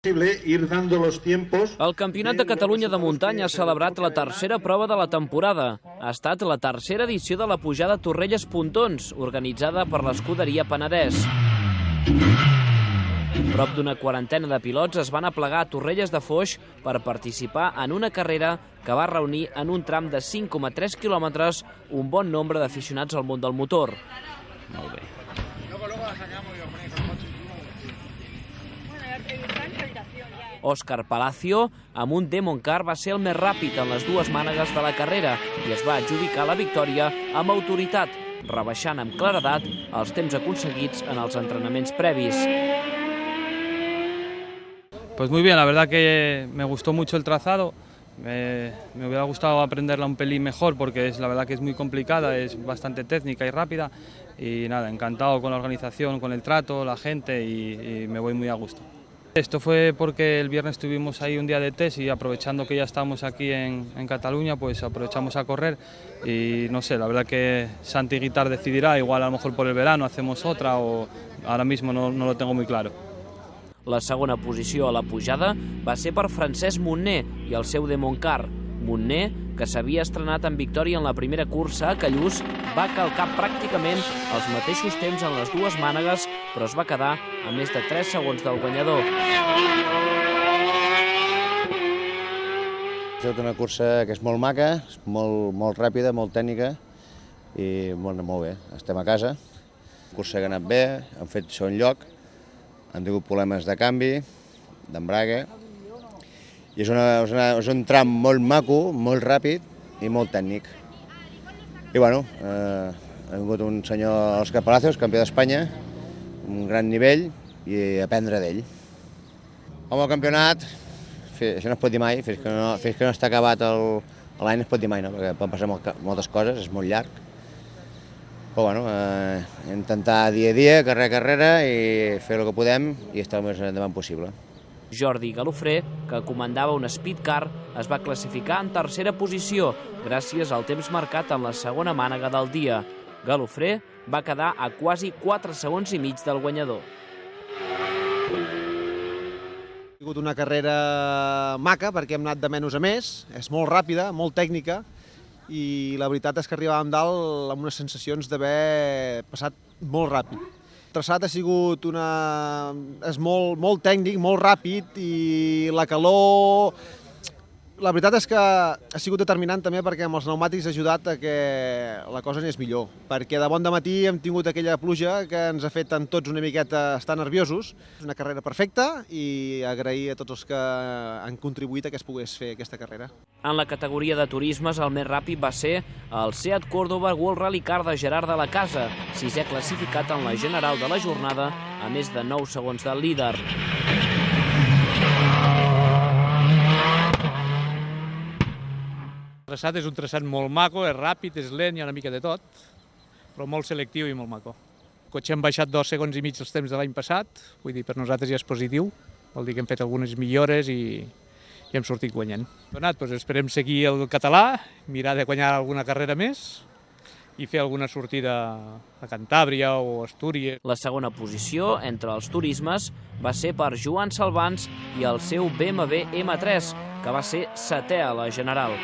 Ir dando los tiempos. El Campionat de Catalunya de muntanya ha celebrat la tercera prova de la temporada. Ha estat la tercera edició de la pujada Torrelles-Pontons, organitzada per l'Escuderia Penedès. Prop d'una quarantena de pilots es van aplegar a Torrelles de Foix per participar en una carrera que va reunir en un tram de 5,3 quilòmetres un bon nombre d'aficionats al món del motor. Molt bé. Òscar Palacio, amb un Demon Car, va ser el més ràpid en les dues mànegues de la carrera i es va adjudicar la victòria amb autoritat, rebaixant amb claredat els temps aconseguits en els entrenaments previs. Pues muy bien, la verdad que me gustó mucho el trazado. Me hubiera gustado aprenderla un pelín mejor porque la verdad que es muy complicada, es bastante técnica y rápida. Y nada, encantado con la organización, con el trato, la gente y me voy muy a gusto. Esto fue porque el viernes estuvimos ahí un día de test y aprovechando que ya estamos aquí en Cataluña, pues aprovechamos a correr y no sé, la verdad que Santi Guitar decidirá, igual a lo mejor por el verano hacemos otra o ahora mismo no lo tengo muy claro. La segona posició a la pujada va ser per Francesc Montner i el seu Demon Car. Montner, que s'havia estrenat en victòria en la primera cursa a Callús, va calcar pràcticament els mateixos temps en les dues mànegues, però es va quedar a més de 3 segons del guanyador. Ha estat una cursa que és molt maca, molt ràpida, molt tècnica i molt bé, estem a casa. Cursa que ha anat bé, hem fet segon lloc, hem tingut problemes de canvi, d'embrague, i és un tram molt maco, molt ràpid i molt tècnic. I bueno, ha vingut un senyor Òscar Palacios, campió d'Espanya, un gran nivell i aprendre d'ell. Home, el campionat, això no es pot dir mai, fins que no està acabat l'any no es pot dir mai, no? Perquè poden passar moltes coses, és molt llarg. Però bueno, intentar dia a dia, carrera a carrera i fer el que podem i estar el més endavant possible. Jordi Galofré, que comandava un Speed Car, es va classificar en tercera posició gràcies al temps marcat en la segona mànega del dia. Galofré va quedar a quasi 4 segons i mig del guanyador. Ha sigut una carrera maca perquè hem anat de menys a més, és molt ràpida, molt tècnica i la veritat és que arribàvem dalt amb unes sensacions d'haver passat molt ràpid. El traçat ha sigut és molt tècnic, molt ràpid i la calor... La veritat és que ha sigut determinant també perquè amb els pneumàtics ha ajudat a que la cosa anés millor. Perquè de bon dematí hem tingut aquella pluja que ens ha fet tots una miqueta estar nerviosos. És una carrera perfecta i agrair a tots els que han contribuït a que es pogués fer aquesta carrera. En la categoria de turismes, el més ràpid va ser el Seat Córdoba World Rally Car de Gerard de la Casa, sisè classificat en la general de la jornada, a més de 9 segons del líder. El traçat és un traçat molt maco, és ràpid, és lent, hi ha una mica de tot, però molt selectiu i molt maco. El cotxe hem baixat 2 segons i mig els temps de l'any passat, vull dir, per nosaltres ja és positiu, vol dir que hem fet algunes millores i hem sortit guanyant. Doncs esperem seguir el català, mirar de guanyar alguna carrera més i fer alguna sortida a Cantàbria o Astúries. La segona posició entre els turismes va ser per Joan Salvans i el seu BMW M3, que va ser setè a la general.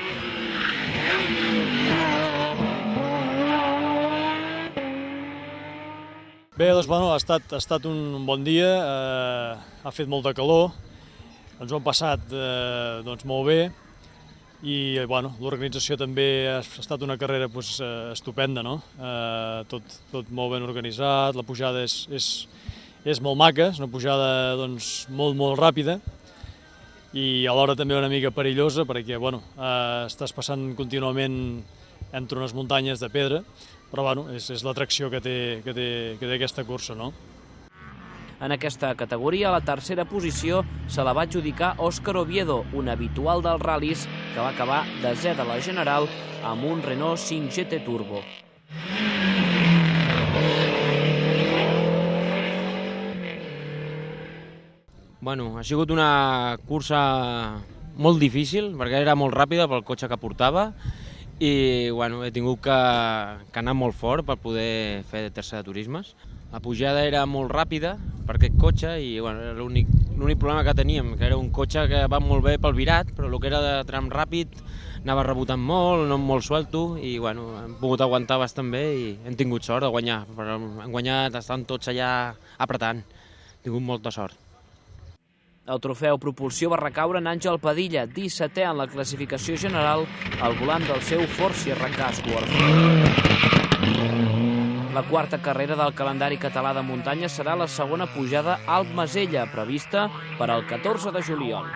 Bé, doncs, ha estat un bon dia, ha fet molta calor, ens ho hem passat molt bé i l'organització també ha estat una carrera estupenda, no? Tot molt ben organitzat, la pujada és molt maca, és una pujada molt ràpida i alhora també una mica perillosa perquè estàs passant contínuament entre unes muntanyes de pedra, però és l'atracció que té aquesta cursa, no? En aquesta categoria, la tercera posició se la va adjudicar Òscar Oviedo, un habitual dels ral·lis que va acabar desè de la general amb un Renault 5 GT Turbo. Ha sigut una cursa molt difícil perquè era molt ràpida pel cotxe que portava i he tingut que anar molt fort per poder fer tercera de turismes. La pujada era molt ràpida per aquest cotxe i era l'únic l'únic problema que teníem, que era un cotxe que va molt bé pel virat, però el que era de tram ràpid anava rebotant molt, no molt suelto, i bueno, hem pogut aguantar bastant bé i hem tingut sort de guanyar, però hem guanyat, estan tots allà apretant, hem tingut molta sort. El trofeu Propulsió va recaure en Àngel Padilla, 17è en la classificació general, al volant del seu Ford Sierra Cosworth. La quarta carrera del calendari català de muntanya serà la segona pujada Alp-Masella, prevista per al 14 de juliol.